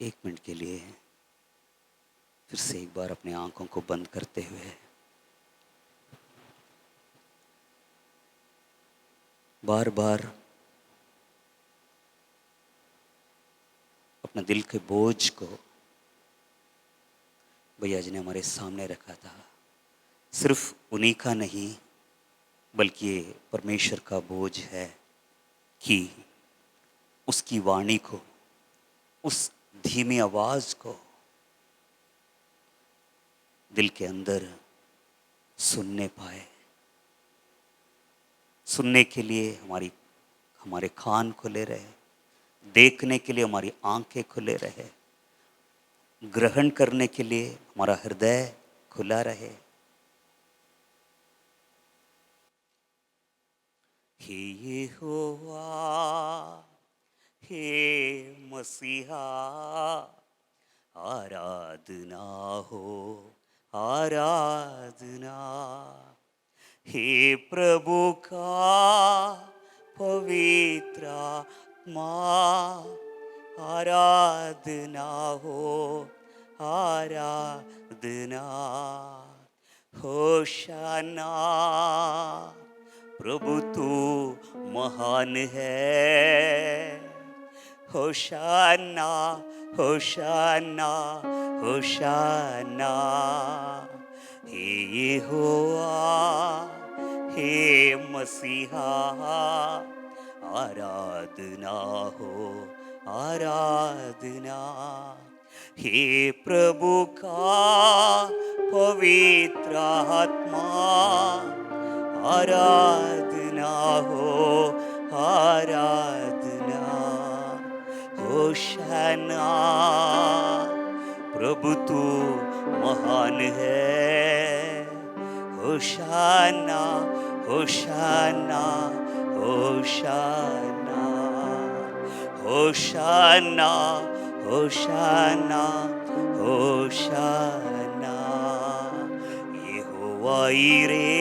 एक मिनट के लिए फिर से एक बार अपने आंखों को बंद करते हुए बार बार अपने दिल के बोझ को भैया जी ने हमारे सामने रखा था। सिर्फ उन्हीं का नहीं बल्कि ये परमेश्वर का बोझ है कि उसकी वाणी को, उस धीमी आवाज को दिल के अंदर सुनने पाए। सुनने के लिए हमारे कान खुले रहे, देखने के लिए हमारी आंखें खुले रहे, ग्रहण करने के लिए हमारा हृदय खुला रहे। हे यहोवा, हे मसीहा, आराधना हो, आराधना। हे प्रभु का पवित्र आत्मा, आराधना हो, आराधना। होशाना, प्रभु तू महान है। होशाना, होशाना, होशाना। हे यहोवा, हे मसीहा, आराधना हो, आराधना। हे प्रभु का पवित्र आत्मा, आराधना हो, आराधना। होशाना, प्रभु तू महान है। होशाना, होशाना, होशाना, होशाना, होशाना, होशाना। यहोवा ईरे,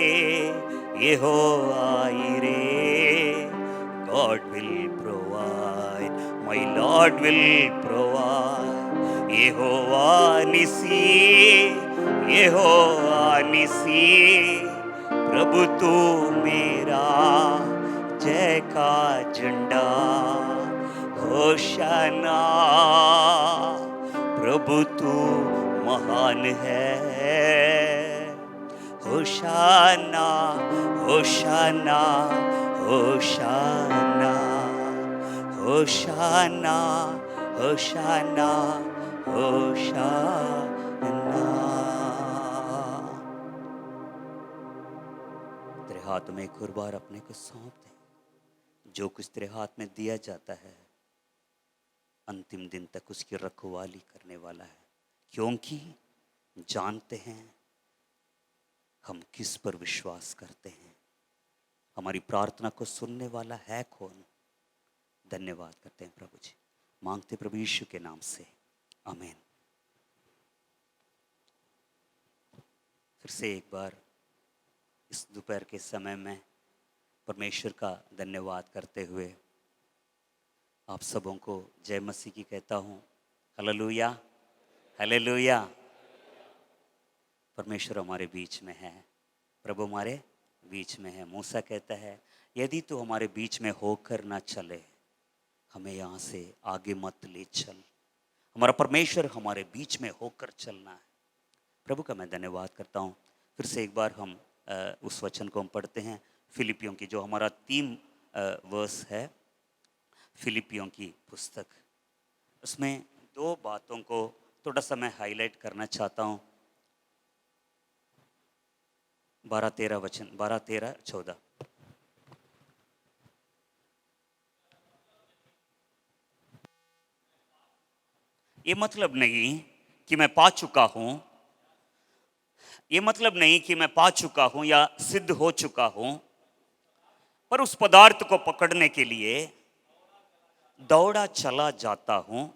यहोवा ईरे, God will provide, my Lord will provide. यहोवा निसी, यहोवा निसी, प्रभु तू मेरा जय का झंडा। होशाना, प्रभु तू महान है। होशाना, होशाना, होशाना, होशाना, होशाना, होशाना। तेरे हाथ में एक और बार अपने को सौंप दे। जो कुछ तेरे हाथ में दिया जाता है अंतिम दिन तक उसकी रखवाली करने वाला है, क्योंकि जानते हैं हम किस पर विश्वास करते हैं। हमारी प्रार्थना को सुनने वाला है कौन। धन्यवाद करते हैं प्रभु जी, मांगते प्रभु यीशु के नाम से, आमीन। फिर से एक बार इस दोपहर के समय में परमेश्वर का धन्यवाद करते हुए आप सबों को जय मसीह की कहता हूँ। Hallelujah, hallelujah. परमेश्वर हमारे बीच में है, प्रभु हमारे बीच में है। मूसा कहता है यदि तू हमारे बीच में होकर ना चले, हमें यहाँ से आगे मत ले चल। हमारा परमेश्वर हमारे बीच में होकर चलना है। प्रभु का मैं धन्यवाद करता हूँ। फिर से एक बार हम उस वचन को हम पढ़ते हैं, फिलिपियों की जो हमारा 3 वर्स है, फिलिपियों की पुस्तक। उसमें 2 बातों को थोड़ा सा मैं हाईलाइट करना चाहता हूँ। 12-13 वचन, 12-13-14। ये मतलब नहीं कि मैं पा चुका हूं, ये मतलब नहीं कि मैं पा चुका हूं या सिद्ध हो चुका हूं, पर उस पदार्थ को पकड़ने के लिए दौड़ा चला जाता हूं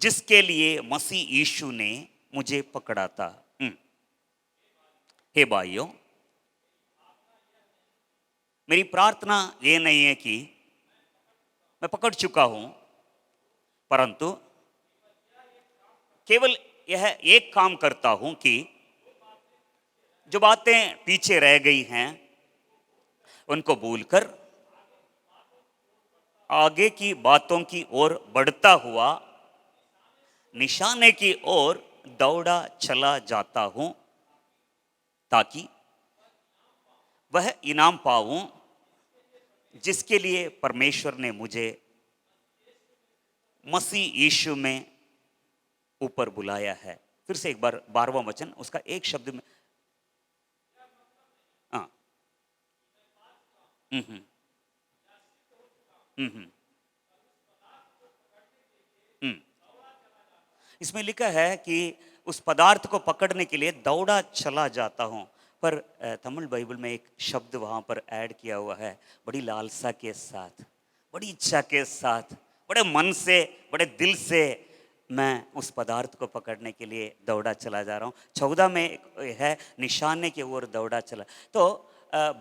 जिसके लिए मसीह यीशु ने मुझे पकड़ा था। हे भाइयों, मेरी प्रार्थना ये नहीं है कि मैं पकड़ चुका हूं, परंतु केवल यह एक काम करता हूं कि जो बातें पीछे रह गई हैं उनको भूलकर आगे की बातों की ओर बढ़ता हुआ निशाने की ओर दौड़ा चला जाता हूं, ताकि वह इनाम पाऊं जिसके लिए परमेश्वर ने मुझे मसीह यीशु में ऊपर बुलाया है। फिर से एक बार 12वां वचन, उसका एक शब्द में, हाँ, हम्म हम्म हम्म हम्म। इसमें लिखा है कि उस पदार्थ को पकड़ने के लिए दौड़ा चला जाता हूं, पर तमिल बाइबल में एक शब्द वहां पर ऐड किया हुआ है, बड़ी लालसा के साथ, बड़ी इच्छा के साथ, बड़े मन से, बड़े दिल से मैं उस पदार्थ को पकड़ने के लिए दौड़ा चला जा रहा हूँ। 14 में है निशाने की ओर दौड़ा चला। तो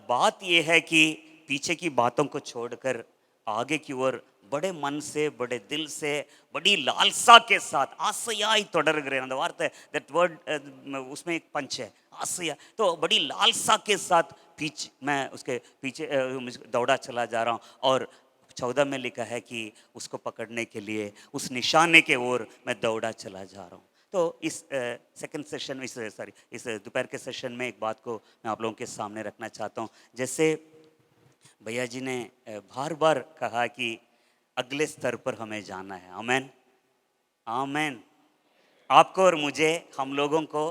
बात यह है कि पीछे की बातों को छोड़कर आगे की ओर बड़े मन से, बड़े दिल से, बड़ी लालसा के साथ, आसयाई தொடர்கிறேன் அந்த வார்த்தை, that word उसमें एक पंच है, आसया, तो बड़ी लालसा के साथ पीछे मैं उसके पीछे दौड़ा चला जा रहा हूँ। और 14 में लिखा है कि उसको पकड़ने के लिए उस निशाने के ओर मैं दौड़ा चला जा रहा हूँ। तो इस सेकंड सेशन, इस दोपहर के सेशन में एक बात को मैं आप लोगों के सामने रखना चाहता हूँ। जैसे भैया जी ने बार बार कहा कि अगले स्तर पर हमें जाना है। आमेन, आमेन। आपको और मुझे, हम लोगों को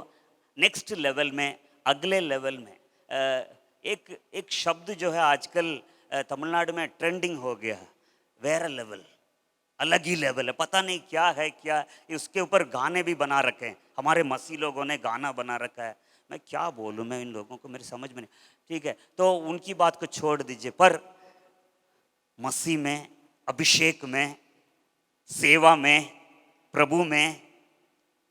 नेक्स्ट लेवल में, अगले लेवल में, एक शब्द जो है आजकल तमिलनाडु में ट्रेंडिंग हो गया, वेरा लेवल, अलग ही लेवल है, पता नहीं क्या है, क्या उसके ऊपर गाने भी बना रखे हैं। हमारे मसीह लोगों ने गाना बना रखा है, मैं क्या बोलूं, मैं इन लोगों को, मेरी समझ में नहीं। ठीक है, तो उनकी बात को छोड़ दीजिए, पर मसीह में, अभिषेक में, सेवा में, प्रभु में,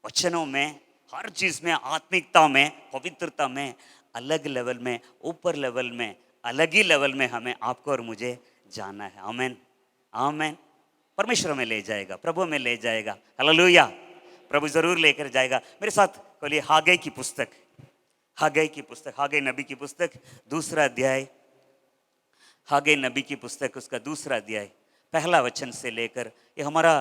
वचनों में, हर चीज में, आत्मिकता में, पवित्रता में, अलग लेवल में, ऊपर लेवल में, अलग ही लेवल में हमें, आपको और मुझे जाना है। आमेन, आमेन। परमेश्वर में ले जाएगा, प्रभु में ले जाएगा। हालेलुया, प्रभु जरूर लेकर जाएगा। मेरे साथ बोलिए हागे की पुस्तक, हागे की पुस्तक, हागे नबी की पुस्तक, दूसरा अध्याय, हागे नबी की पुस्तक, उसका दूसरा अध्याय, पहला वचन से लेकर, ये हमारा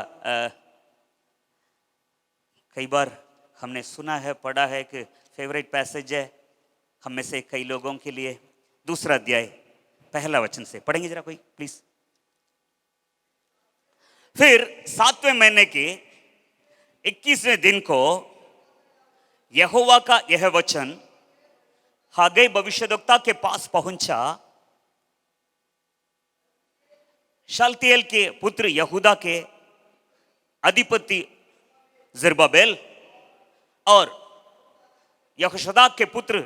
कई बार हमने सुना है, पढ़ा है, कि फेवरेट पैसेज है हम में से कई लोगों के लिए। दूसरा अध्याय पहला वचन से पढ़ेंगे जरा कोई प्लीज। फिर 7वें महीने के 21वें दिन को यहोवा का यह वचन हागे भविष्यद्वक्ता के पास पहुंचा। शालतिएल के पुत्र यहूदा के अधिपति जरुब्बाबेल और यहोशदाक के पुत्र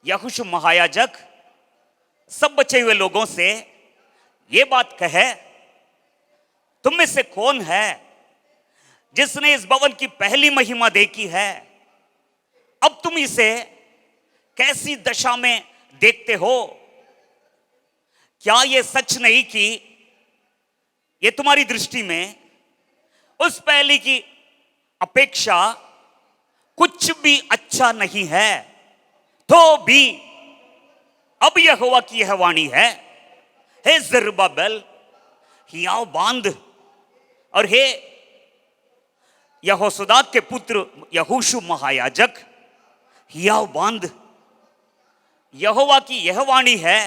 यहोशू महायाजक सब बचे हुए लोगों से ये बात कहे, तुम में से कौन है जिसने इस भवन की पहली महिमा देखी है? अब तुम इसे कैसी दशा में देखते हो? क्या यह सच नहीं कि यह तुम्हारी दृष्टि में उस पहली की अपेक्षा कुछ भी अच्छा नहीं है? तो भी अब यहोवा की यह वाणी है, हे जरुब्बाबेल हियाव बांध, और हे यहोशदाक के पुत्र यहोशू महायाजक हियाव बांध। यहोवा की यह वाणी है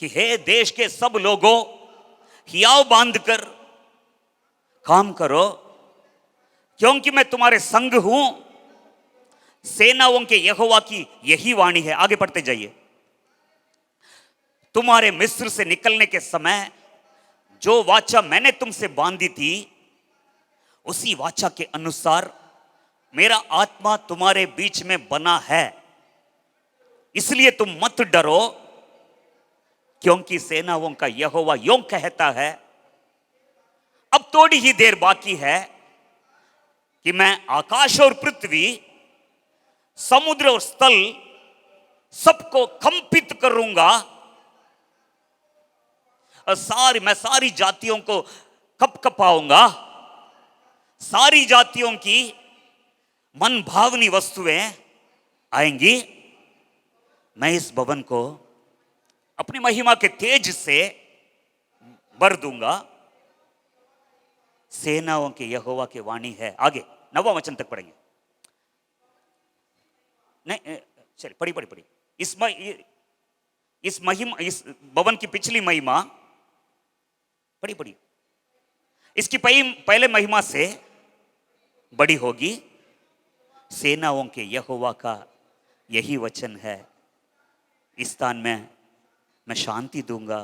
कि हे देश के सब लोगों, हियाव बांध कर काम करो, क्योंकि मैं तुम्हारे संग हूं। सेनाओं के यहोवा की यही वाणी है। आगे पढ़ते जाइए। तुम्हारे मिस्र से निकलने के समय जो वाचा मैंने तुमसे बांधी थी, उसी वाचा के अनुसार मेरा आत्मा तुम्हारे बीच में बना है। इसलिए तुम मत डरो, क्योंकि सेनाओं का यहोवा यों कहता है, अब थोड़ी ही देर बाकी है कि मैं आकाश और पृथ्वी, समुद्र और स्थल सबको कंपित करूंगा। और मैं सारी जातियों को कब कपाऊंगा, सारी जातियों की मन भावनी वस्तुएं आएंगी, मैं इस भवन को अपनी महिमा के तेज से भर दूंगा, सेनाओं के यहोवा की वाणी है। आगे 9वां वचन तक पढ़ेंगे। नहीं, चलिए पढ़ी पढ़ी पढ़ी। इस महिमा, इस भवन की पिछली महिमा पढ़ी पढ़ी, इसकी पहले महिमा से बड़ी होगी, सेनाओं के यहोवा का यही वचन है, इस स्थान में मैं शांति दूंगा।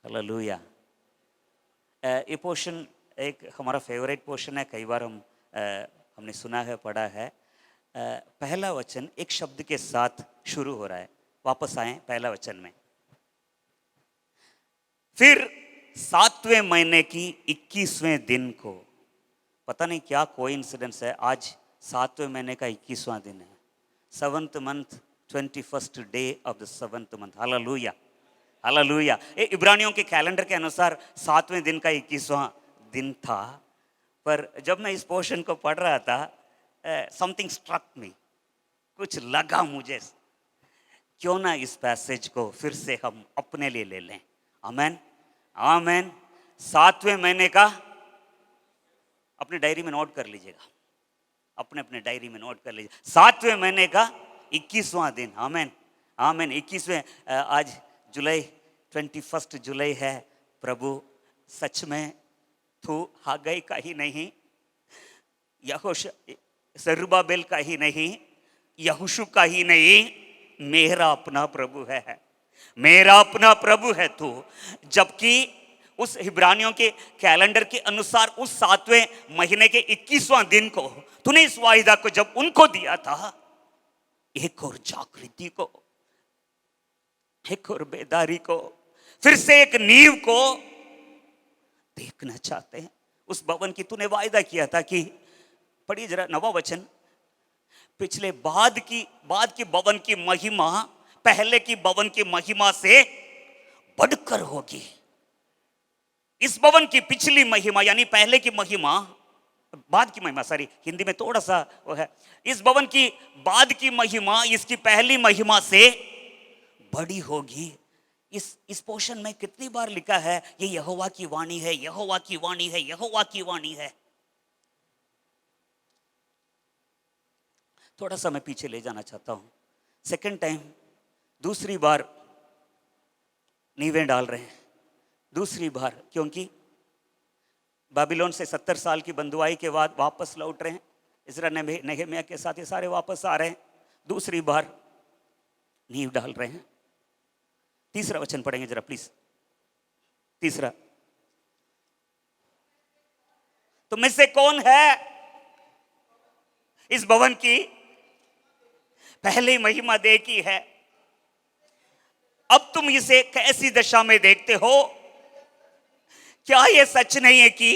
हालेलुया। ये पोर्शन एक हमारा फेवरेट पोर्शन है, कई बार हमने सुना है, पढ़ा है। पहला वचन एक शब्द के साथ शुरू हो रहा है। वापस आए पहला वचन में। फिर 7वें महीने की 21वें दिन को, पता नहीं क्या कोइंसिडेंस है, आज 7वें महीने का 21वां दिन है। 7th month 21st day of the 7th month। Hallelujah, hallelujah. इब्रानियों के कैलेंडर के अनुसार 7वें दिन का 21वां दिन था, पर जब मैं इस पोर्शन को पढ़ रहा था, समथिंग स्ट्रक मी, कुछ लगा मुझे, क्यों ना इस पैसेज को फिर से हम अपने लिए ले लें। आमेन, आमेन। 7वें महीने का, अपने डायरी में नोट कर लीजिएगा, अपने अपने डायरी में नोट कर लीजिए, 7वें महीने का 21वां दिन। आमेन, आमेन। 21वें, आज जुलाई 21 जुलाई है। प्रभु सच में तू हागई का ही नहीं, जरुब्बाबेल का ही नहीं, यहोशू का ही नहीं, मेरा अपना प्रभु है, मेरा अपना प्रभु है तू। जबकि उस इब्रानियों के कैलेंडर के अनुसार उस 7वें महीने के 21वां दिन को तूने इस वायदा को जब उनको दिया था, एक और जागृति को, एक और बेदारी को, फिर से एक नींव को देखना चाहते हैं। उस भवन की तूने वायदा किया था कि, पढ़िए जरा 9वां वचन, पिछले बाद की भवन की महिमा पहले की भवन की महिमा से बढ़कर होगी। इस भवन की पिछली महिमा यानी पहले की महिमा, बाद की महिमा, सॉरी हिंदी में थोड़ा सा वो है, इस भवन की बाद की महिमा इसकी पहली महिमा से बड़ी होगी। इस पोर्शन में कितनी बार लिखा है ये यहोवा की वाणी है, यहोवा की वाणी है, यहोवा की वाणी है। थोड़ा सा मैं पीछे ले जाना चाहता हूं। सेकंड टाइम, दूसरी बार नींवें डाल रहे हैं, दूसरी बार, क्योंकि बाबिलोन से 70 साल की बंधुआई के बाद वापस लौट रहे हैं। इज़रा नेहमिया के साथ ये सारे वापस आ रहे हैं, दूसरी बार नींव डाल रहे हैं। तीसरा वचन पढ़ेंगे जरा प्लीज। तीसरा, तुम में से कौन है इस भवन की पहली महिमा देखी है, अब तुम इसे कैसी दशा में देखते हो? क्या यह सच नहीं है कि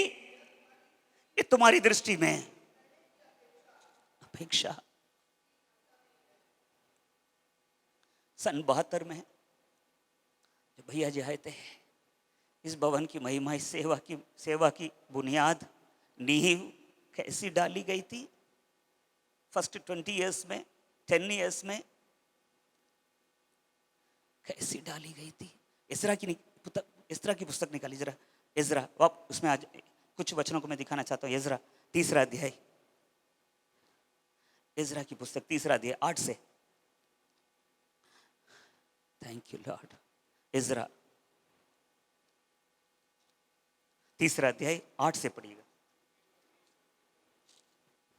ये तुम्हारी दृष्टि में अपेक्षा? सन 72 में जब भैया जी आए थे, इस भवन की महिमा, इस सेवा की बुनियाद, नींव कैसी डाली गई थी? फर्स्ट 20 इयर्स में, 10 इयर्स में कैसी डाली गई थी? इज़रा की पुस्तक निकाली जरा। इज़रा, आप उसमें आज कुछ वचनों को मैं दिखाना चाहता हूँ। इज़रा 3रा अध्याय, इज़रा की पुस्तक 3रा अध्याय 8 से। Thank you Lord. इज़रा 3रा अध्याय 8 से पढ़िएगा।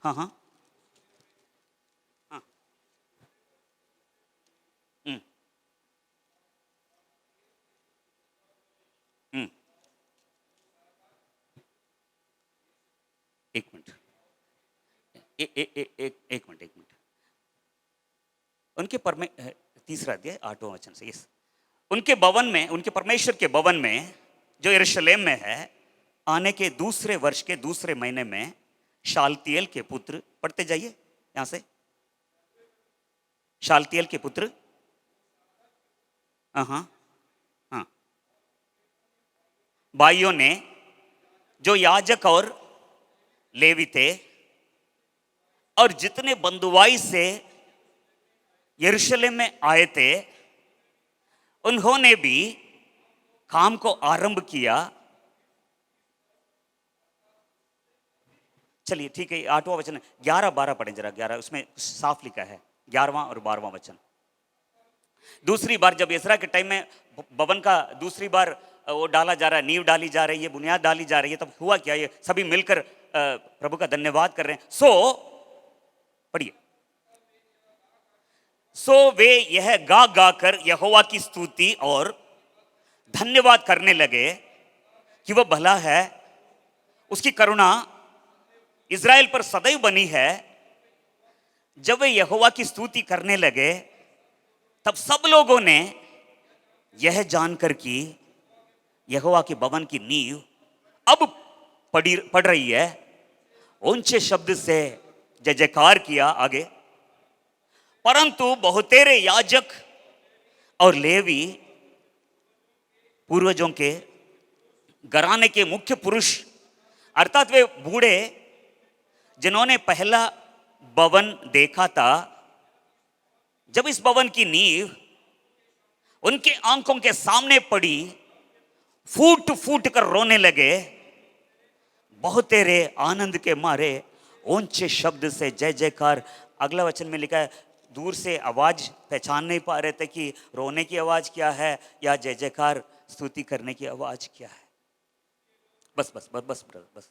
हाँ हाँ हाँ, एक मिनट, एक मिनट। उनके 3रा अध्याय 8वां वचन से, यस। उनके भवन में, उनके परमेश्वर के भवन में जो यरूशलेम में है, आने के दूसरे वर्ष के दूसरे महीने में शालतिएल के पुत्र, पढ़ते जाइए यहां से, शालतिएल के पुत्र, हाँ हाँ, भाइयों ने, जो याजक और लेवी थे और जितने बंधुआई से यरूशलेम में आए थे, उन्होंने भी काम को आरंभ किया। चलिए ठीक है, 8वां वचन 11-12 पढ़ें जरा। 11 उसमें साफ लिखा है, 11वां और 12वां वचन। दूसरी बार जब एसरा के टाइम में भवन का दूसरी बार वो डाला जा रहा है, नींव डाली जा रही है, बुनियाद डाली जा रही है, तब हुआ क्या? ये सभी मिलकर प्रभु का धन्यवाद कर रहे हैं। सो पढ़िए, सो वे यह गा गा कर यहोवा की स्तुति और धन्यवाद करने लगे कि वह भला है, उसकी करुणा इज़राइल पर सदैव बनी है। जब वे यहोवा की स्तुति करने लगे, तब सब लोगों ने यह जानकर कि यहोवा के भवन की नींव अब पड़ रही है, ऊंचे शब्द से जय जयकार किया। आगे, परंतु बहुतेरे याजक और लेवी, पूर्वजों के घराने के मुख्य पुरुष, अर्थात वे बूढ़े जिन्होंने पहला भवन देखा था, जब इस भवन की नींव उनके आंखों के सामने पड़ी, फूट फूट कर रोने लगे। बहुतेरे आनंद के मारे ऊंचे शब्द से जय जयकार। अगला वचन में लिखा है, दूर से आवाज पहचान नहीं पा रहे थे कि रोने की आवाज क्या है या जय जयकार स्तुति करने की आवाज क्या है। बस बस बस बस बस, बस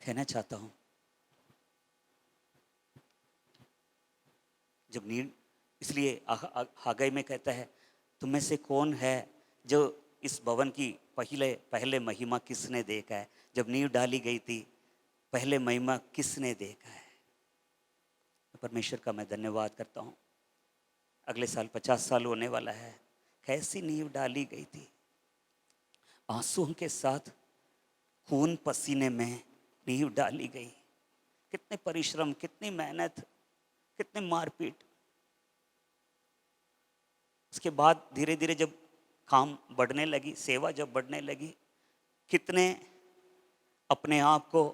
कहना चाहता हूं, जब नींव, इसलिए हाgai में कहता है, तुम में से कौन है जो इस भवन की पहले महिमा किसने देखा है? जब नींव डाली गई थी, पहले महिमा किसने देखा है? परमेश्वर का मैं धन्यवाद करता हूं। अगले साल 50 साल होने वाला है। कैसी नींव डाली गई थी, आंसुओं के साथ, खून पसीने में नींव डाली गई। कितने परिश्रम, कितनी मेहनत, कितने मारपीट। उसके बाद धीरे धीरे जब काम बढ़ने लगी, सेवा जब बढ़ने लगी, कितने अपने आप को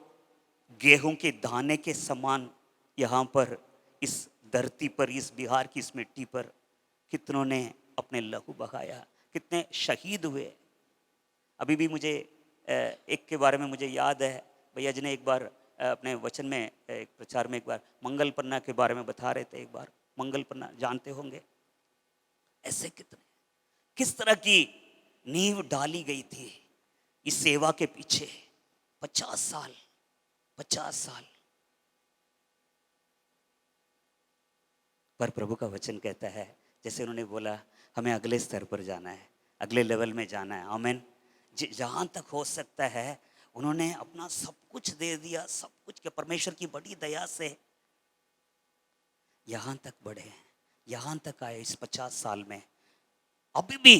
गेहूं के दाने के समान यहाँ पर इस धरती पर, इस बिहार की इस मिट्टी पर कितनों ने अपने लहू बहाया, कितने शहीद हुए। अभी भी मुझे एक के बारे में मुझे याद है, भैया जी ने एक बार अपने वचन में, एक प्रचार में एक बार मंगल पन्ना के बारे में बता रहे थे। एक बार मंगल पन्ना जानते होंगे। ऐसे कितने, किस तरह की नींव डाली गई थी इस सेवा के पीछे। 50 साल, 50 साल। पर प्रभु का वचन कहता है, जैसे उन्होंने बोला, हमें अगले स्तर पर जाना है, अगले लेवल में जाना है। आमीन। जहां तक हो सकता है उन्होंने अपना सब कुछ दे दिया, सब कुछ के परमेश्वर की बड़ी दया से यहां तक बढ़े, यहां तक आए। इस 50 साल में अभी भी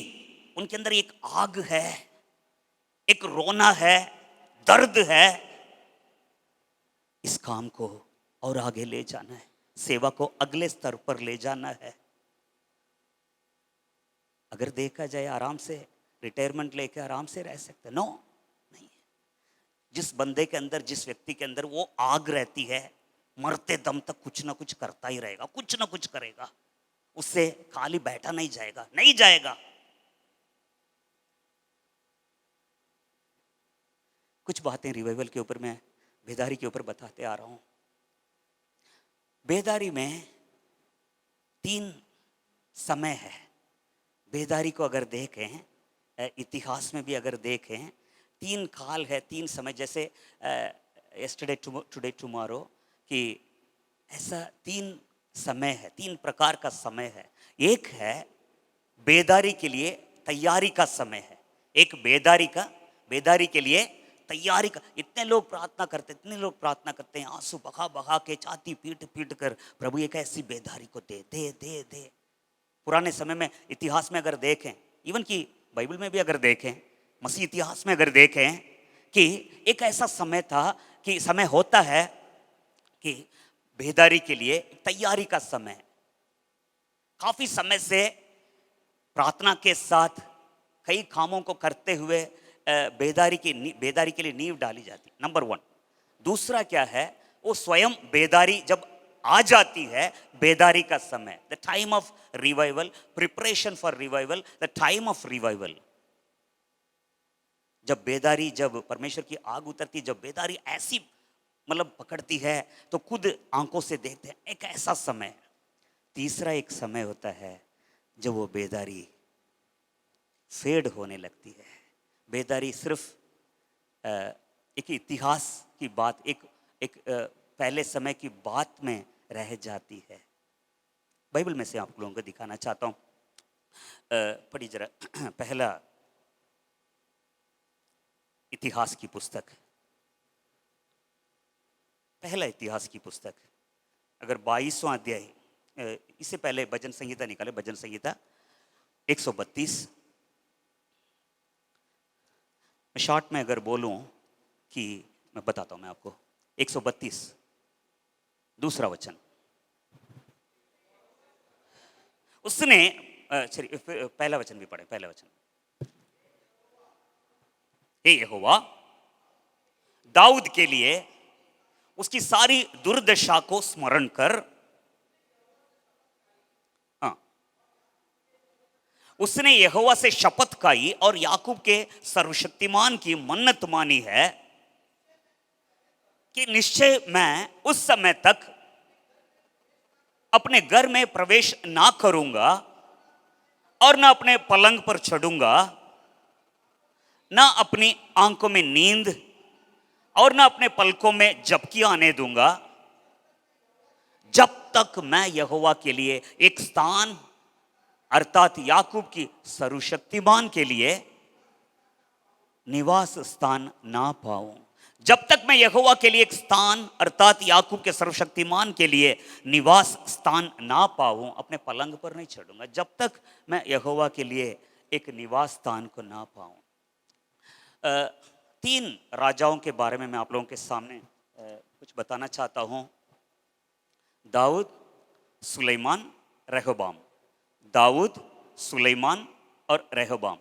उनके अंदर एक आग है, एक रोना है, दर्द है। इस काम को और आगे ले जाना है, सेवा को अगले स्तर पर ले जाना है। अगर देखा जाए, आराम से रिटायरमेंट लेके आराम से रह सकते, नो नहीं है। जिस बंदे के अंदर, जिस व्यक्ति के अंदर वो आग रहती है, मरते दम तक कुछ ना कुछ करता ही रहेगा, कुछ ना कुछ करेगा। उससे खाली बैठा नहीं जाएगा, नहीं जाएगा। कुछ बातें रिवाइवल के ऊपर, मैं बेदारी के ऊपर बताते आ रहा हूं। बेदारी में 3 समय है। बेदारी को अगर देखें, इतिहास में भी अगर देखें, 3 काल है, 3 समय। जैसे यस्टरडे, टुडे, टुमारो, कि ऐसा 3 समय है, 3 प्रकार का समय है। एक है बेदारी के लिए तैयारी का समय है। एक बेदारी के लिए तैयारी का। इतने लोग प्रार्थना करते, इतने लोग प्रार्थना करते हैं, आंसू बहा बहा के, छाती पीट पीट कर, प्रभु एक ऐसी बेदारी को दे दे दे दे। पुराने समय में, इतिहास में अगर देखें, इवन की बाइबल में भी अगर देखें, मसीह इतिहास में अगर देखें, कि एक ऐसा समय था, कि समय होता है कि बेदारी के लिए तैयारी का समय। काफी समय से प्रार्थना के साथ, कई कामों को करते हुए, बेदारी के लिए नींव डाली जाती, नंबर वन। दूसरा क्या है, वो स्वयं बेदारी जब आ जाती है, बेदारी का समय, the time of revival, preparation for revival, the time of revival. जब बेदारी, जब परमेश्वर की आग उतरती, जब बेदारी ऐसी मतलब पकड़ती है तो खुद आंखों से देखते हैं, एक ऐसा समय। तीसरा एक समय होता है जब वो बेदारी फेड होने लगती है। बेदारी सिर्फ एक इतिहास की बात, एक पहले समय की बात में रह जाती है। बाइबल में से आप लोगों को दिखाना चाहता हूँ, पढ़ी जरा पहला इतिहास की पुस्तक, पहला इतिहास की पुस्तक, अगर 22वां अध्याय, इससे पहले भजन संहिता निकाले, भजन संहिता 132। मैं शॉर्ट में अगर बोलूं कि मैं बताता हूं मैं आपको, 132 दूसरा वचन, उसने चलिए पहला वचन भी पढ़े, पहला वचन। हे यहोवा, दाऊद के लिए उसकी सारी दुर्दशा को स्मरण कर। हाँ, उसने यहोवा से शपथ खाई और याकूब के सर्वशक्तिमान की मन्नत मानी है कि निश्चय मैं उस समय तक अपने घर में प्रवेश ना करूंगा और ना अपने पलंग पर चढ़ूंगा, ना अपनी आंखों में नींद और ना अपने पलकों में झपकी आने दूंगा, जब तक मैं यहोवा के लिए एक स्थान अर्थात याकूब की सर्वशक्तिमान के लिए निवास स्थान ना पाऊं। जब तक मैं यहोवा के लिए एक स्थान अर्थात याकूब के सर्वशक्तिमान के लिए निवास स्थान ना पाऊं, अपने पलंग पर नहीं चढ़ूंगा, जब तक मैं यहोवा के लिए एक निवास स्थान को ना पाऊं। 3 राजाओं के बारे में मैं आप लोगों के सामने कुछ बताना चाहता हूं। दाऊद, सुलेमान, रेहोबाम। दाऊद, सुलेमान और रेहोबाम।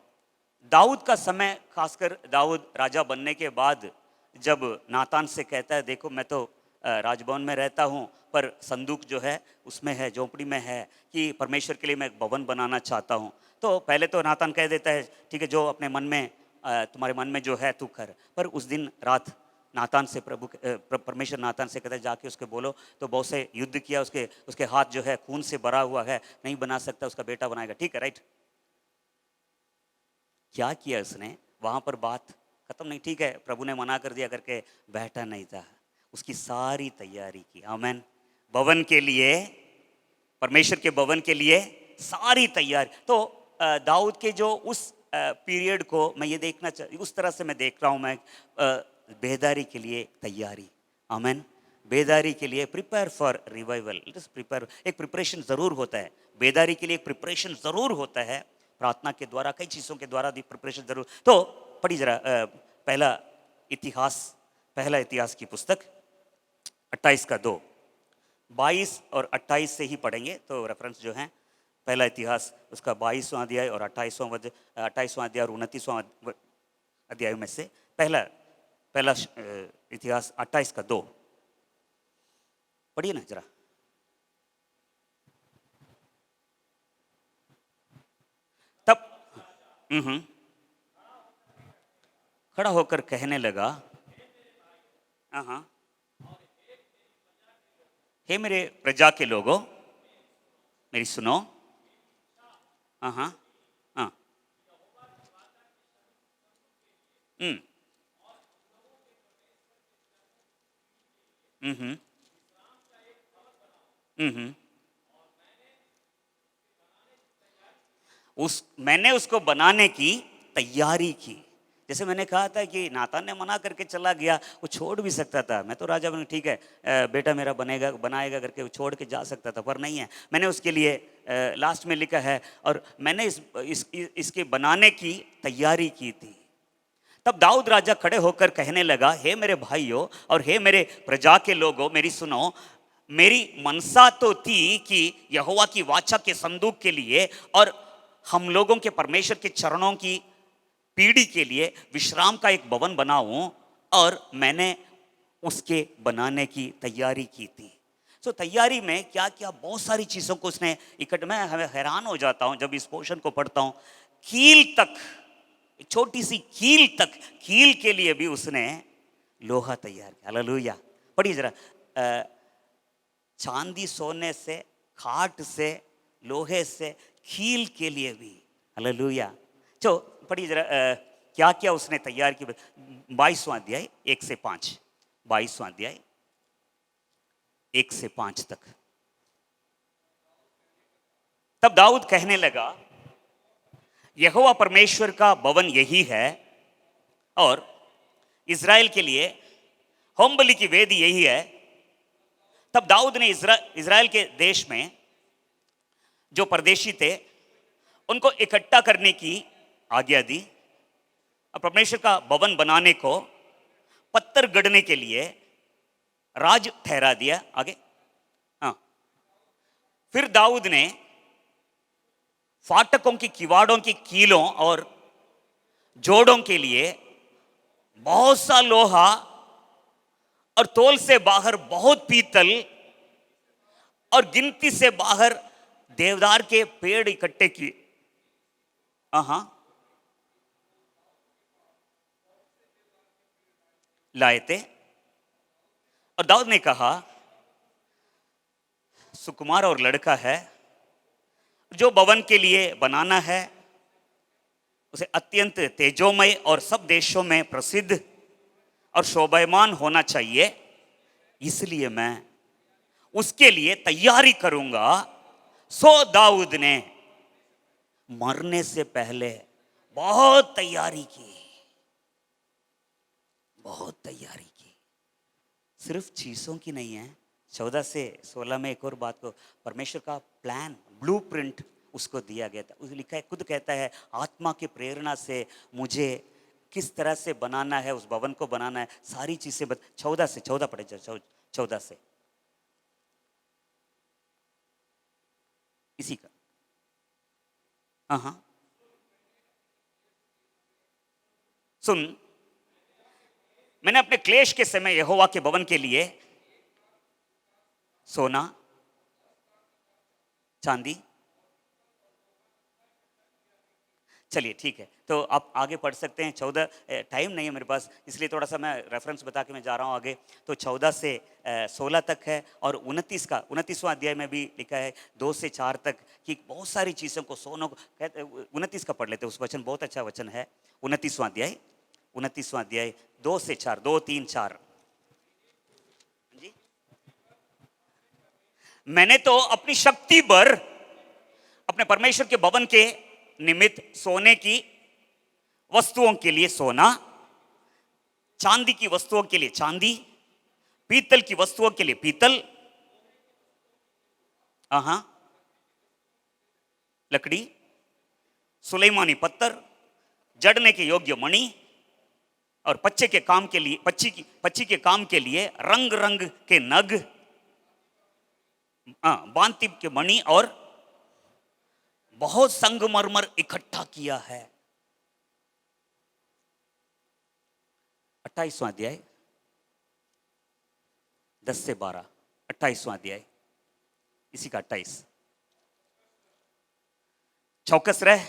दाऊद का समय, खासकर दाऊद राजा बनने के बाद जब नातान से कहता है, देखो मैं तो राजभवन में रहता हूँ पर संदूक जो है उसमें है, झोंपड़ी में है, कि परमेश्वर के लिए मैं एक भवन बनाना चाहता हूँ। तो पहले तो नातान कह देता है, ठीक है, जो अपने मन में तुम्हारे मन में जो है तू कर। पर उस दिन रात नातान से परमेश्वर नातान से कहता है, जाके उसके बोलो, तो बहुत से युद्ध किया, उसके हाथ जो है खून से भरा हुआ है, नहीं बना सकता, उसका बेटा बनाएगा। ठीक है, राइट। क्या किया उसने वहां पर, बात खत्म नहीं, ठीक है, प्रभु ने मना कर दिया करके बैठा नहीं था, उसकी सारी तैयारी की। आमेन। भवन के लिए, परमेश्वर के भवन के लिए सारी तैयारी। तो दाऊद के जो उस पीरियड को मैं ये देखना उस तरह से मैं देख रहा हूँ मैं, बेदारी के लिए तैयारी। आमेन। बेदारी के लिए प्रिपेयर फॉर रिवाइवल, प्रिपेयर, एक प्रिपरेशन जरूर होता है। बेदारी के लिए एक प्रिपरेशन जरूर होता है, प्रार्थना के द्वारा, कई चीज़ों के द्वारा भी प्रिपरेशन जरूर। तो पढ़ी जरा पहला इतिहास की पुस्तक 28 का 2, 22 और 28 से ही पढ़ेंगे, तो रेफरेंस जो है पहला इतिहास उसका 22वां अध्याय और 28वां अध्याय और 29वां अध्याय में से पहला इतिहास 28 का 2 पढ़िए ना जरा। तब खड़ा होकर कहने लगा, हाँ, हे मेरे प्रजा के लोगों, मेरी सुनो। हाँ हाँ हाँ, मैंने उसको बनाने की तैयारी की। जैसे मैंने कहा था कि नातान ने मना करके चला गया, वो छोड़ भी सकता था, मैं तो राजा बन, ठीक है बेटा मेरा बनाएगा करके वो छोड़ के जा सकता था, पर नहीं है। मैंने उसके लिए लास्ट में लिखा है, और मैंने इसके बनाने की तैयारी की थी। तब दाऊद राजा खड़े होकर कहने लगा, हे मेरे भाइयों और हे मेरे प्रजा के लोगों, मेरी सुनो। मेरी मनसा तो थी कि यहोवा की वाचा के संदूक के लिए और हम लोगों के परमेश्वर के चरणों की पीढ़ी के लिए विश्राम का एक भवन बनाऊं, और मैंने उसके बनाने की तैयारी की थी। सो तैयारी में क्या क्या बहुत सारी चीज़ों को उसने इकट्ठा, मैं हैरान हो जाता हूँ जब इस पोर्शन को पढ़ता हूँ। कील तक, छोटी सी कील तक, कील के लिए भी उसने लोहा तैयार किया। हालेलुया। पढ़िए जरा, चांदी सोने से, खाट से, लोहे से, कील के लिए भी। हालेलुया। तो पढ़िए जरा, क्या क्या उसने तैयार किया। 22वां अध्याय 1 से 5, 22वां अध्याय 1 से 5 तक। तब दाऊद कहने लगा, यहोवा परमेश्वर का भवन यही है, और इज़राइल के लिए होम बलि की वेदी यही है। तब दाऊद ने इज़राइल के देश में जो परदेशी थे उनको इकट्ठा करने की आज्ञा दी, और परमेश्वर का भवन बनाने को पत्थर गढ़ने के लिए राज ठहरा दिया। आगे, हाँ। फिर दाऊद ने फाटकों की, किवाड़ों की कीलों और जोड़ों के लिए बहुत सा लोहा, और तोल से बाहर बहुत पीतल, और गिनती से बाहर देवदार के पेड़ इकट्ठे किए। हाँ, लाए थे। और दाऊद ने कहा, सुकुमार और लड़का है, जो भवन के लिए बनाना है उसे अत्यंत तेजोमय और सब देशों में प्रसिद्ध और शोभायमान होना चाहिए, इसलिए मैं उसके लिए तैयारी करूंगा। सो दाऊद ने मरने से पहले बहुत तैयारी की, बहुत तैयारी की। सिर्फ चीजों की नहीं है। 14 से 16 में एक और बात को, परमेश्वर का प्लान, ब्लूप्रिंट उसको दिया गया था। उस लिखा है, खुद कहता है, आत्मा की प्रेरणा से मुझे किस तरह से बनाना है, उस भवन को बनाना है, सारी चीजें 14 से 14 पढ़े, 14 से इसी का। हाँ, सुन, मैंने अपने क्लेश के समय यहोवा के भवन के लिए सोना, चांदी। चलिए ठीक है, तो आप आगे पढ़ सकते हैं। 14, टाइम नहीं है मेरे पास, इसलिए थोड़ा सा मैं रेफरेंस बता के मैं जा रहा हूँ आगे। तो 14 से 16 तक है, और 29वां अध्याय में भी लिखा है 2 से 4 तक, कि बहुत सारी चीज़ों को, सोनों को कहते। 29 का पढ़ लेते हैं, उस वचन बहुत अच्छा वचन है। 29वां अध्याय 2 से 4, 2, 3, 4 जी। मैंने तो अपनी शक्ति पर अपने परमेश्वर के भवन के निमित्त सोने की वस्तुओं के लिए सोना, चांदी की वस्तुओं के लिए चांदी, पीतल की वस्तुओं के लिए पीतल, लकड़ी, सुलेमानी पत्थर, जड़ने के योग्य मणि, और पच्चे के काम के लिए, पच्ची के काम के लिए रंग रंग के नग, बांति के मणि, और बहुत संगमरमर इकट्ठा किया है। 28वां अध्याय 10 से 12, 28वां अध्याय, इसी का 28। चौकस रह,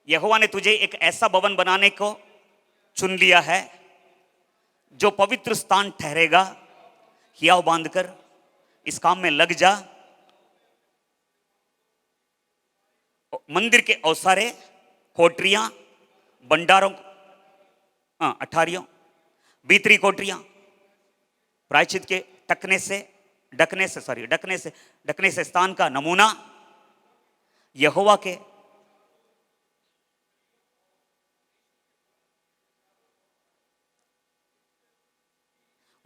यहोवा ने तुझे एक ऐसा भवन बनाने को चुन लिया है जो पवित्र स्थान ठहरेगा। हियाव बांधकर इस काम में लग जा। मंदिर के औसारे, कोठरियां, भंडारों, अठारियों, भीतरी कोठरियां, प्रायश्चित के ढकने से स्थान का नमूना, यहोवा के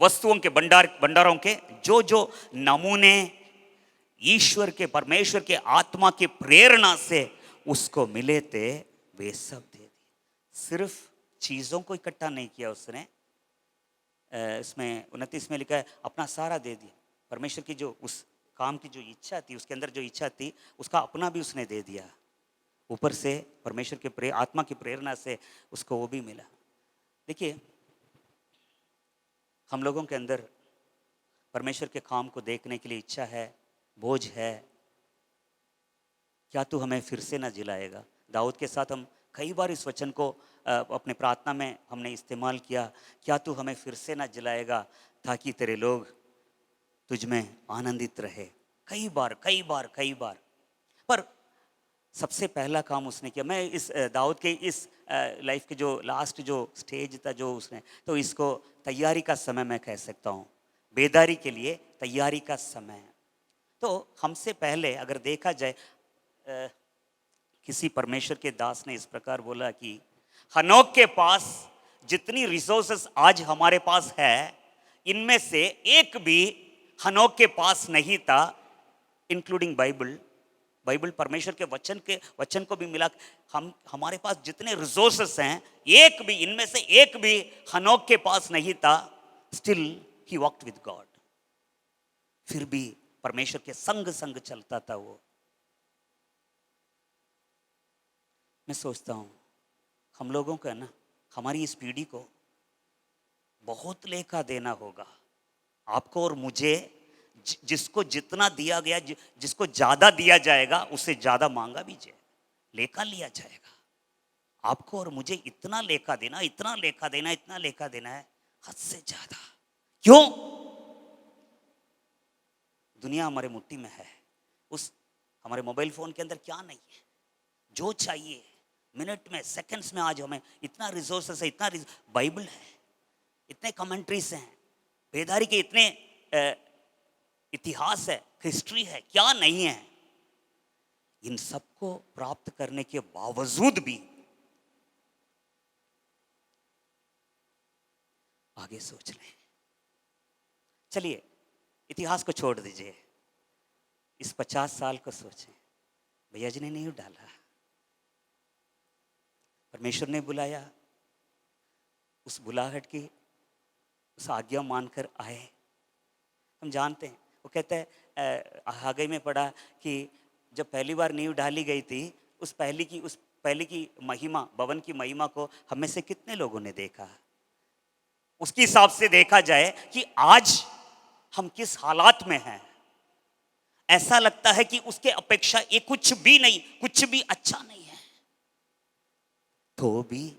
वस्तुओं के भंडारों के जो जो नमूने ईश्वर के, परमेश्वर के आत्मा की प्रेरणा से उसको मिले थे, वे सब दे दिए। सिर्फ चीजों को इकट्ठा नहीं किया उसने। इसमें 29 में लिखा है, अपना सारा दे दिया। परमेश्वर की जो उस काम की जो इच्छा थी, उसके अंदर जो इच्छा थी, उसका अपना भी उसने दे दिया। ऊपर से परमेश्वर के आत्मा की प्रेरणा से उसको वो भी मिला। देखिए, हम लोगों के अंदर परमेश्वर के काम को देखने के लिए इच्छा है, बोझ है। क्या तू हमें फिर से ना जिलाएगा? दाऊद के साथ हम कई बार इस वचन को अपने प्रार्थना में हमने इस्तेमाल किया। क्या तू हमें फिर से ना जिलाएगा ताकि तेरे लोग तुझ में आनंदित रहे? कई बार कई बार कई बार। पर सबसे पहला काम उसने किया, मैं इस दाऊद के इस लाइफ के जो लास्ट जो स्टेज था जो उसने, तो इसको तैयारी का समय मैं कह सकता हूँ, बेदारी के लिए तैयारी का समय। तो हमसे पहले अगर देखा जाए, किसी परमेश्वर के दास ने इस प्रकार बोला कि हनोक के पास जितनी रिसोर्सेस आज हमारे पास है, इनमें से एक भी हनोक के पास नहीं था, इंक्लूडिंग बाइबल। बाइबल परमेश्वर के वचन को भी मिला। हमारे पास जितने रिसोर्सेस हैं, एक भी इनमें से एक भी हनोक के पास नहीं था। Still he walked with God. फिर भी परमेश्वर के संग संग चलता था वो। मैं सोचता हूँ हम लोगों को है ना, हमारी इस पीढ़ी को बहुत लेखा देना होगा, आपको और मुझे। जिसको जितना दिया गया, जिसको ज्यादा दिया जाएगा उससे ज्यादा मांगा भी जाएगा, लेखा लिया जाएगा। आपको और मुझे इतना लेखा देना, इतना लेखा देना, इतना लेखा देना है, हद से ज्यादा। क्यों? दुनिया हमारे मुट्ठी में है। उस हमारे मोबाइल फोन के अंदर क्या नहीं है, जो चाहिए मिनट में, सेकंड्स में आज हमें इतना रिसोर्सेस है, इतना बाइबल है, इतने कमेंट्रीज हैं, बेदारी के इतने इतिहास है, हिस्ट्री है, क्या नहीं है। इन सबको प्राप्त करने के बावजूद भी आगे सोच लें। चलिए इतिहास को छोड़ दीजिए, इस 50 साल को सोचें। भैया जी ने नहीं डाला, परमेश्वर ने बुलाया, उस बुलाहट की उस आज्ञा मानकर आए। हम जानते हैं, वो कहते हैं हागे में पढ़ा कि जब पहली बार नींव डाली गई थी, उस पहली की महिमा, भवन की महिमा को हम में से कितने लोगों ने देखा? उसके हिसाब से देखा जाए कि आज हम किस हालात में हैं, ऐसा लगता है कि उसके अपेक्षा ये कुछ भी नहीं, कुछ भी अच्छा नहीं है। तो भी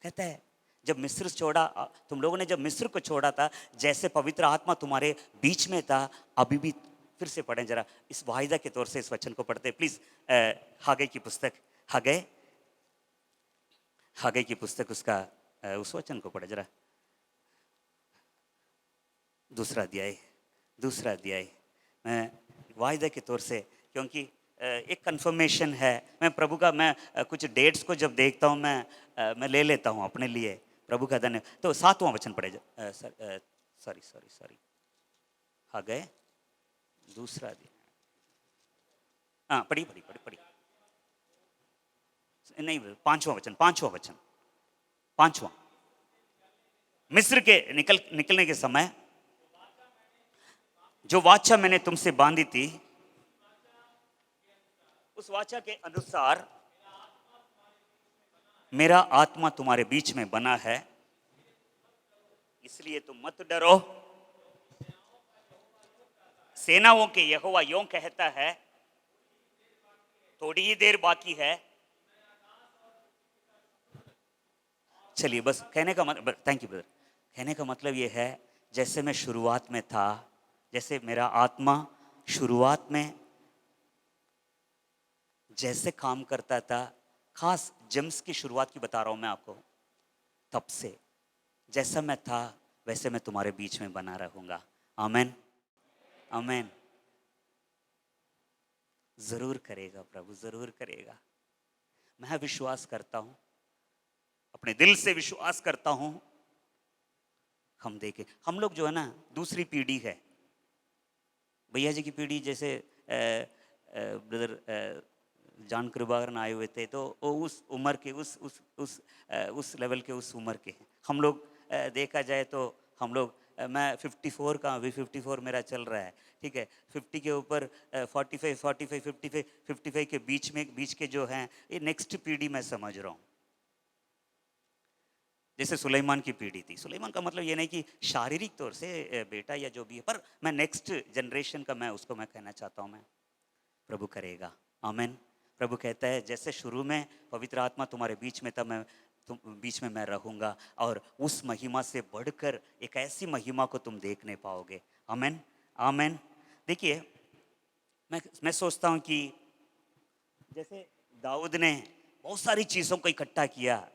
कहता है जब मिस्र छोड़ा, तुम लोगों ने जब मिस्र को छोड़ा था, जैसे पवित्र आत्मा तुम्हारे बीच में था, अभी भी। फिर से पढ़ें जरा, इस वाहिदा के तौर से इस वचन को पढ़ते प्लीज। हागे की पुस्तक, हागे की पुस्तक, उसका उस वचन को पढ़े जरा। दूसरा अध्याय। मैं वाहिदा के तौर से, क्योंकि एक कंफर्मेशन है, मैं प्रभु का, मैं कुछ डेट्स को जब देखता हूँ मैं ले लेता हूँ अपने लिए। प्रभु का धन्यवाद। तो 7वां वचन पढ़े, सॉरी हागे दूसरा अध्याय। हाँ पढ़ी। नहीं, 5वां वचन। मिस्र के निकलने के समय जो वाचा मैंने तुमसे बांधी थी, उस वाचा के अनुसार मेरा आत्मा तुम्हारे बीच में बना है, इसलिए तुम मत डरो। सेनाओं के यहोवा यों कहता है, थोड़ी ही देर बाकी है। चलिए बस कहने का मतलब, थैंक यू ब्रदर, कहने का मतलब ये है, जैसे मैं शुरुआत में था, जैसे मेरा आत्मा शुरुआत में जैसे काम करता था, खास जेम्स की शुरुआत की बता रहा हूं मैं आपको, तब से जैसा मैं था वैसे मैं तुम्हारे बीच में बना रहूंगा। आमेन, आमेन। जरूर करेगा प्रभु, जरूर करेगा। मैं विश्वास करता हूं, अपने दिल से विश्वास करता हूं। हम देखें, हम लोग जो है ना, दूसरी पीढ़ी है। भैया जी की पीढ़ी, जैसे ब्रदर जॉन कृपाकरन आए हुए थे, तो वो उस उम्र के, उस लेवल के, उस उम्र के हैं। हम लोग देखा जाए तो हम लोग मैं 54 का, अभी 54 मेरा चल रहा है, ठीक है। 50 के ऊपर 45 45 55 55 के बीच के जो हैं, ये नेक्स्ट पीढ़ी मैं समझ रहा हूँ। जैसे सुलेमान की पीढ़ी थी। सुलेमान का मतलब ये नहीं कि शारीरिक तौर से बेटा या जो भी है, पर मैं नेक्स्ट जनरेशन का, मैं उसको मैं कहना चाहता हूँ। मैं प्रभु करेगा, आमेन। प्रभु कहता है जैसे शुरू में पवित्र आत्मा तुम्हारे बीच में था, मैं तुम बीच में मैं रहूंगा, और उस महिमा से बढ़कर एक ऐसी महिमा को तुम देखने पाओगे। आमेन, आमेन। देखिए, मैं सोचता हूँ कि जैसे दाऊद ने बहुत सारी चीज़ों को इकट्ठा किया,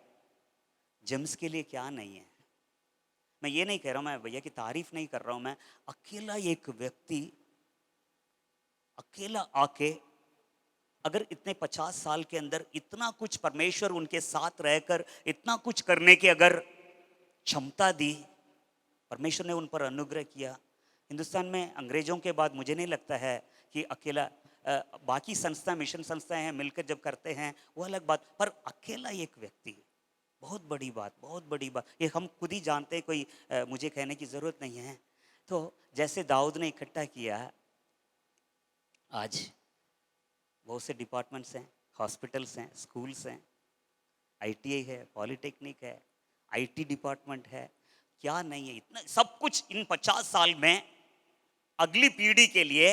जेम्स के लिए क्या नहीं है। मैं ये नहीं कह रहा हूँ, मैं भैया की तारीफ नहीं कर रहा हूँ, मैं अकेला एक व्यक्ति अकेला आके अगर इतने 50 साल के अंदर इतना कुछ परमेश्वर उनके साथ रहकर इतना कुछ करने की अगर क्षमता दी, परमेश्वर ने उन पर अनुग्रह किया। हिंदुस्तान में अंग्रेजों के बाद मुझे नहीं लगता है कि अकेला, बाकी संस्था, मिशन संस्थाएं हैं, मिलकर जब करते हैं वो अलग बात, पर अकेला एक व्यक्ति, बहुत बड़ी बात, बहुत बड़ी बात। ये हम खुद ही जानते हैं, कोई मुझे कहने की ज़रूरत नहीं है। तो जैसे दाऊद ने इकट्ठा किया, आज बहुत से डिपार्टमेंट्स हैं, हॉस्पिटल्स हैं, स्कूल्स हैं, आईटीआई है, पॉलिटेक्निक है, आईटी डिपार्टमेंट है, क्या नहीं है। इतना सब कुछ इन 50 साल में अगली पीढ़ी के लिए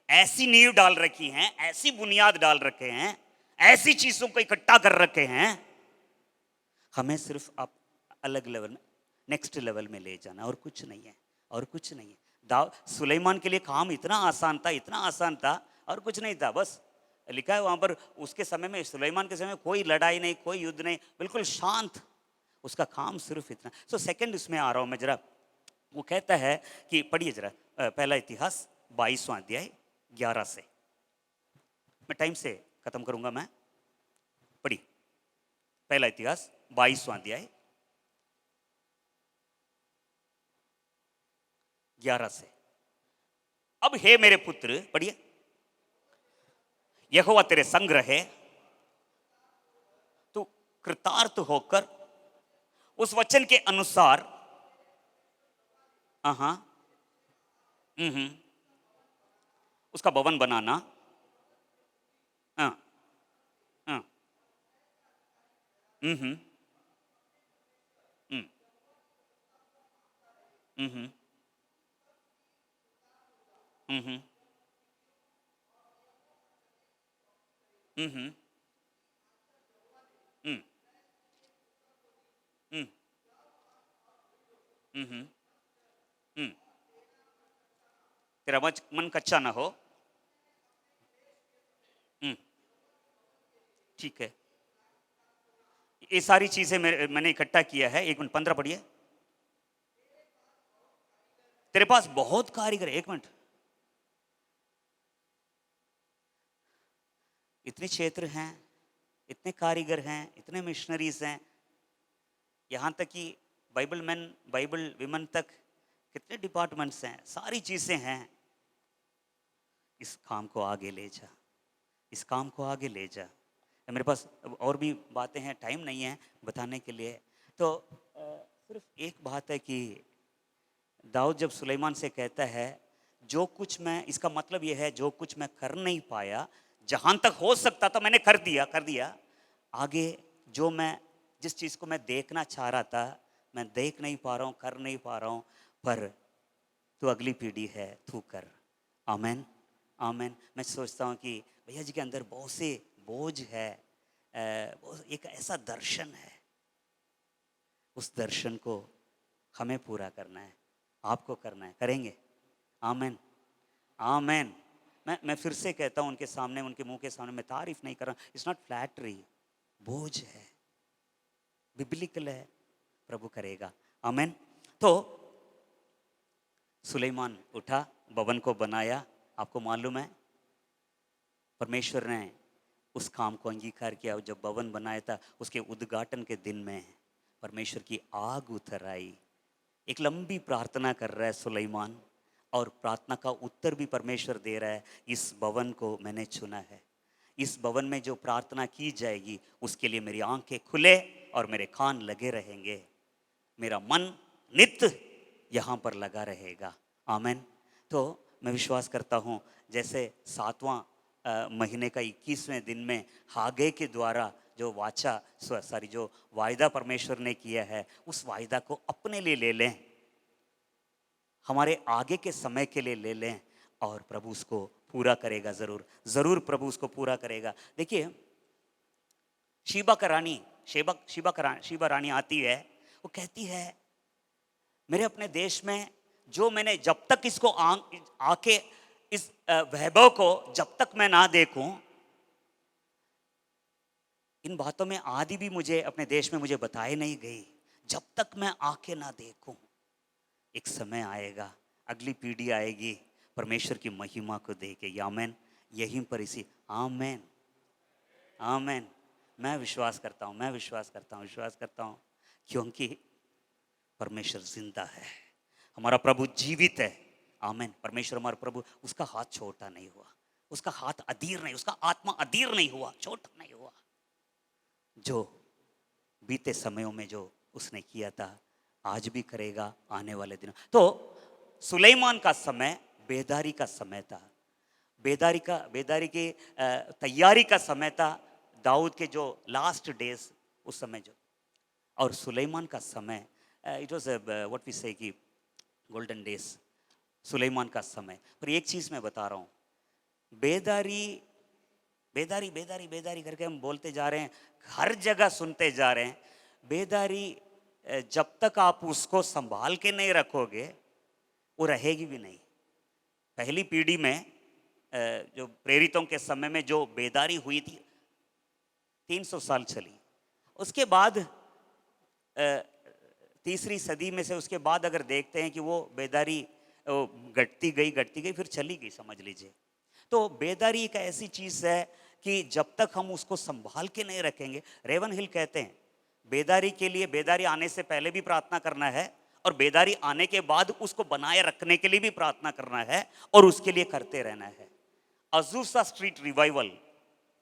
ऐसी नींव डाल रखी हैं, ऐसी बुनियाद डाल रखे हैं, ऐसी चीज़ों को इकट्ठा कर रखे हैं। हमें सिर्फ आप अलग लेवल में, नेक्स्ट लेवल में ले जाना, और कुछ नहीं है, और कुछ नहीं है। सुलेमान के लिए काम इतना आसान था, इतना आसान था, और कुछ नहीं था। बस लिखा है वहां पर, उसके समय में, सुलेमान के समय में कोई लड़ाई नहीं, कोई युद्ध नहीं, बिल्कुल शांत, उसका काम सिर्फ इतना। सो सेकंड उसमें आ रहा हूं मैं जरा। वो कहता है कि पढ़िए जरा, पहला इतिहास 22वां अध्याय 11 से, मैं टाइम से खत्म करूंगा। मैं पढ़िए, पहला इतिहास 22वां अध्याय 11 से। अब हे मेरे पुत्र, पढ़िए, यहोवा तेरे संग रहे, तू कृतार्थ होकर उस वचन के अनुसार, हाँ, उसका भवन बनाना, हाँ, हाँ, हम्म, हम्म, हम्म, हम्म, हम्म, हम्म, हम्म, हम्म, हम्म, तेरा मन कच्चा ना हो। हम्म, ठीक है। ये सारी चीजें मैंने इकट्ठा किया है। 1 मिनट 15 पढ़िए। तेरे पास बहुत कारीगर, 1 मिनट, इतने क्षेत्र हैं, इतने कारीगर हैं, इतने मिशनरीज हैं, यहाँ तक कि बाइबल मैन, बाइबल विमन तक, कितने डिपार्टमेंट्स हैं, सारी चीज़ें हैं। इस काम को आगे ले जा, इस काम को आगे ले जा। मेरे पास और भी बातें हैं, टाइम नहीं है बताने के लिए। तो सिर्फ एक बात है कि दाऊद जब सुलेमान से कहता है जो कुछ मैं, इसका मतलब यह है जो कुछ मैं कर नहीं पाया, जहां तक हो सकता था मैंने कर दिया। आगे जो मैं, जिस चीज़ को मैं देखना चाह रहा था, मैं देख नहीं पा रहा हूँ, कर नहीं पा रहा हूँ, पर तू अगली पीढ़ी है, तू कर। आमेन, आमेन। मैं सोचता हूँ कि भैया जी के अंदर बहुत से बोझ है, एक ऐसा दर्शन है, उस दर्शन को हमें पूरा करना है, आपको करना है, करेंगे। आमेन, आमेन। मैं फिर से कहता हूँ उनके सामने, उनके मुंह के सामने, मैं तारीफ नहीं कर रहा, इट्स नॉट फ्लैटरी, बोझ है, बिब्लिकल है, प्रभु करेगा। आमेन। तो सुलेमान उठा, भवन को बनाया। आपको मालूम है परमेश्वर ने उस काम को अंगीकार किया। जब भवन बनाया था, उसके उद्घाटन के दिन में परमेश्वर की आग उतर आई। एक लंबी प्रार्थना कर रहा है सुलेमान, और प्रार्थना का उत्तर भी परमेश्वर दे रहा है। इस भवन को मैंने चुना है, इस भवन में जो प्रार्थना की जाएगी उसके लिए मेरी आंखें खुले और मेरे कान लगे रहेंगे, मेरा मन नित्य यहाँ पर लगा रहेगा। आमेन। तो मैं विश्वास करता हूँ जैसे 7वां महीने का 21वें दिन में हागे के द्वारा जो जो वायदा परमेश्वर ने किया है, उस वायदा को अपने लिए ले लें, हमारे आगे के समय के लिए ले लें, और प्रभु उसको पूरा करेगा। जरूर जरूर प्रभु उसको पूरा करेगा। देखिए, शीबा रानी आती है, वो कहती है मेरे अपने देश में जो मैंने जब तक इसको आके इस वैभव को जब तक मैं ना देखूं, इन बातों में आदि भी मुझे अपने देश में मुझे बताई नहीं गई। जब तक मैं आके ना देखूं, एक समय आएगा, अगली पीढ़ी आएगी, परमेश्वर की महिमा को देखेगी। आमेन। यहीं पर इसी आमेन आमेन। मैं विश्वास करता हूं क्योंकि परमेश्वर जिंदा है, हमारा प्रभु जीवित है। आमेन। परमेश्वर हमारा प्रभु, उसका हाथ छोटा नहीं हुआ, उसका हाथ अधीर नहीं, उसका आत्मा अधीर नहीं हुआ, छोटा नहीं हुआ। जो बीते समयों में जो उसने किया था, आज भी करेगा आने वाले दिनों। तो सुलेमान का समय बेदारी का समय था, बेदारी की तैयारी का समय था। दाऊद के जो लास्ट डेज उस समय जो, और सुलेमान का समय इट वाज व्हाट वी से कि गोल्डन डेज, सुलेमान का समय। पर एक चीज मैं बता रहा हूँ, बेदारी बेदारी बेदारी बेदारी करके हम बोलते जा रहे हैं, हर जगह सुनते जा रहे हैं। बेदारी जब तक आप उसको संभाल के नहीं रखोगे, वो रहेगी भी नहीं। पहली पीढ़ी में जो प्रेरितों के समय में जो बेदारी हुई थी, 300 साल चली। उसके बाद तीसरी सदी में से उसके बाद अगर देखते हैं कि वो बेदारी घटती गई फिर चली गई, समझ लीजिए। तो बेदारी एक ऐसी चीज है कि जब तक हम उसको संभाल के नहीं रखेंगे, रेवन हिल कहते हैं बेदारी के लिए, बेदारी आने से पहले भी प्रार्थना करना है, और बेदारी आने के बाद उसको बनाए रखने के लिए भी प्रार्थना करना है, और उसके लिए करते रहना है। अजूसा स्ट्रीट रिवाइवल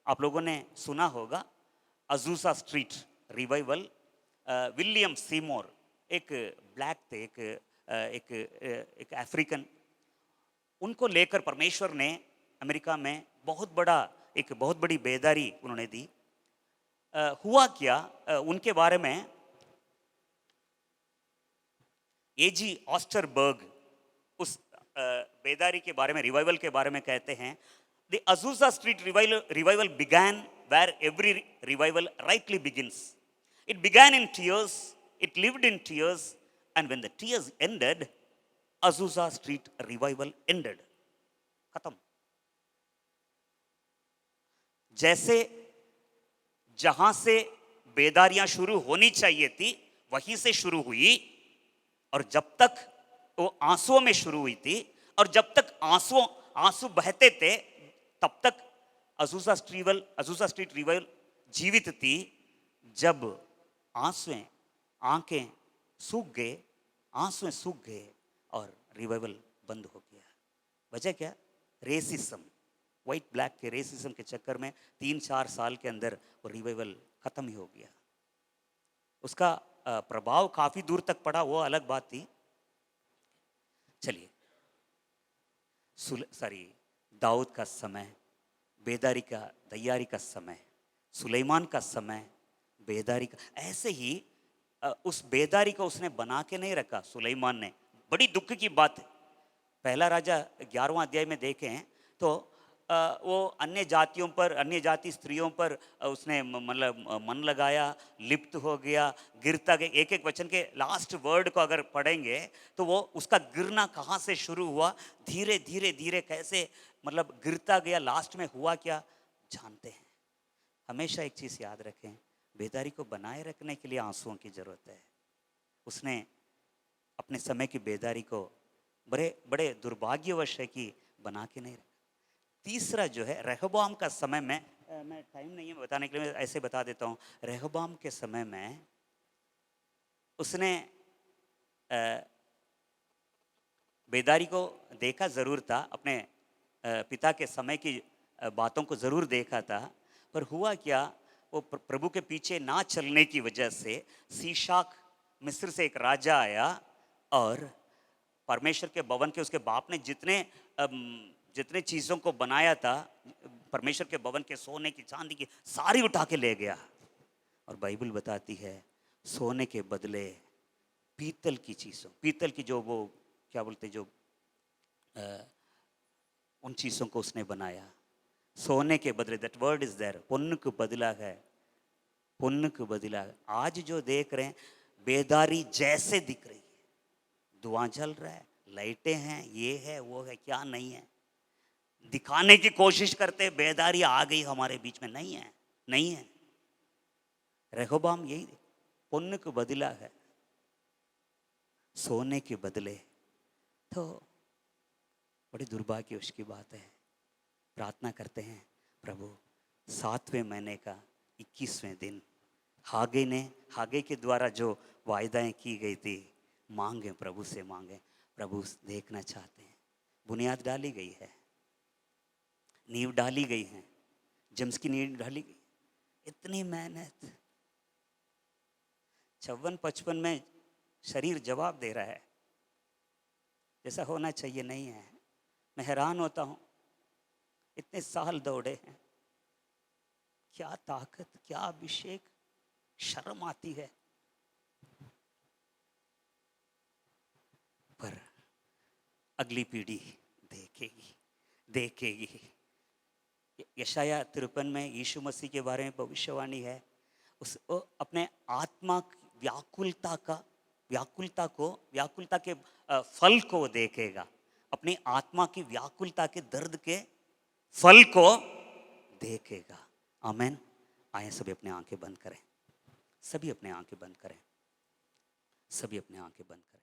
आप लोगों ने सुना होगा। अजूसा स्ट्रीट रिवाइवल, विलियम सीमोर एक ब्लैक थे, एक अफ्रीकन, उनको लेकर परमेश्वर ने अमेरिका में बहुत बड़ी बेदारी उन्होंने दी। हुआ क्या, उनके बारे में एजी ऑस्टरबर्ग उस बेदारी के बारे में, रिवाइवल के बारे में कहते हैं, the Azusa Street revival began where every revival rightly begins. It began in tears, it lived in tears, and when the tears ended, Azusa Street revival ended. खत्म। जैसे जहां से बेदारियां शुरू होनी चाहिए थी, वहीं से शुरू हुई, और जब तक वो आंसुओं में शुरू हुई थी, और जब तक आंसू बहते थे, तब तक अजूसा स्ट्रीट रिवाइवल जीवित थी। जब आंखें सूख गए और रिवाइवल बंद हो गया। वजह क्या? रेसिज्म, व्हाइट ब्लैक के रेसिज्म के चक्कर में 3-4 साल के अंदर वो रिवाइवल खत्म ही हो गया। उसका प्रभाव काफी दूर तक पड़ा, वो अलग बात थी। चलिए, दाऊद का समय बेदारी का, तैयारी का समय, सुलेमान का समय बेदारी का। ऐसे ही उस बेदारी को उसने बना के नहीं रखा सुलेमान ने। बड़ी दुख की बात है, पहला राजा 11वां अध्याय में देखें तो वो अन्य जाति स्त्रियों पर उसने मतलब मन लगाया, लिप्त हो गया, गिरता गया। एक एक वचन के लास्ट वर्ड को अगर पढ़ेंगे तो वो उसका गिरना कहाँ से शुरू हुआ, धीरे धीरे धीरे कैसे मतलब गिरता गया, लास्ट में हुआ क्या जानते हैं। हमेशा एक चीज याद रखें, बेदारी को बनाए रखने के लिए आंसुओं की जरूरत है। उसने अपने समय की बेदारी को बड़े बड़े दुर्भाग्यवश है कि बना के नहीं रखा। तीसरा जो है रेहोबाम का समय में, मैं टाइम नहीं है बताने के लिए, मैं ऐसे बता देता हूँ। रेहोबाम के समय में उसने बेदारी को देखा जरूर था, अपने पिता के समय की बातों को जरूर देखा था, पर हुआ क्या, वो प्रभु के पीछे ना चलने की वजह से सीशाक मिस्र से एक राजा आया और परमेश्वर के भवन के उसके बाप ने जितने चीज़ों को बनाया था, परमेश्वर के भवन के सोने की चांदी की सारी उठा के ले गया। और बाइबल बताती है सोने के बदले पीतल की चीज़ों, पीतल की जो वो क्या बोलते जो उन चीज़ों को उसने बनाया। सोने के बदले, दैट वर्ड इज देयर, पुण्य बदला है, पुण्य बदला है। आज जो देख रहे हैं बेदारी जैसे दिख रही है, धुआं जल रहा है, लाइटें हैं, ये है वो है, क्या नहीं है, दिखाने की कोशिश करते, बेदारी आ गई हमारे बीच में, नहीं है, नहीं है। रेहोबाम यही पुण्य को बदला है सोने के बदले। तो बड़ी दुर्भाग्य उसकी बात है। प्रार्थना करते हैं प्रभु 7वें महीने का 21वें दिन हागे के द्वारा जो वायदाएं की गई थी, मांगे प्रभु से, मांगे प्रभु देखना चाहते हैं। बुनियाद डाली गई है, नींव डाली गई है, जम्स की नींव डाली गई, इतनी मेहनत 56-55 में शरीर जवाब दे रहा है जैसा होना चाहिए नहीं है। मैं हैरान होता हूँ, इतने साल दौड़े हैं, क्या ताकत, क्या अभिषेक, शर्म आती है। पर अगली पीढ़ी देखेगी। यशाया 53 में यीशु मसीह के बारे में भविष्यवाणी है। उस अपने आत्मा व्याकुलता के फल को देखेगा, अपनी आत्मा की व्याकुलता के दर्द के फल को देखेगा। आमेन। आए सभी अपने आंखें बंद करें, सभी अपने आंखें बंद करें, सभी अपने आंखें बंद करें।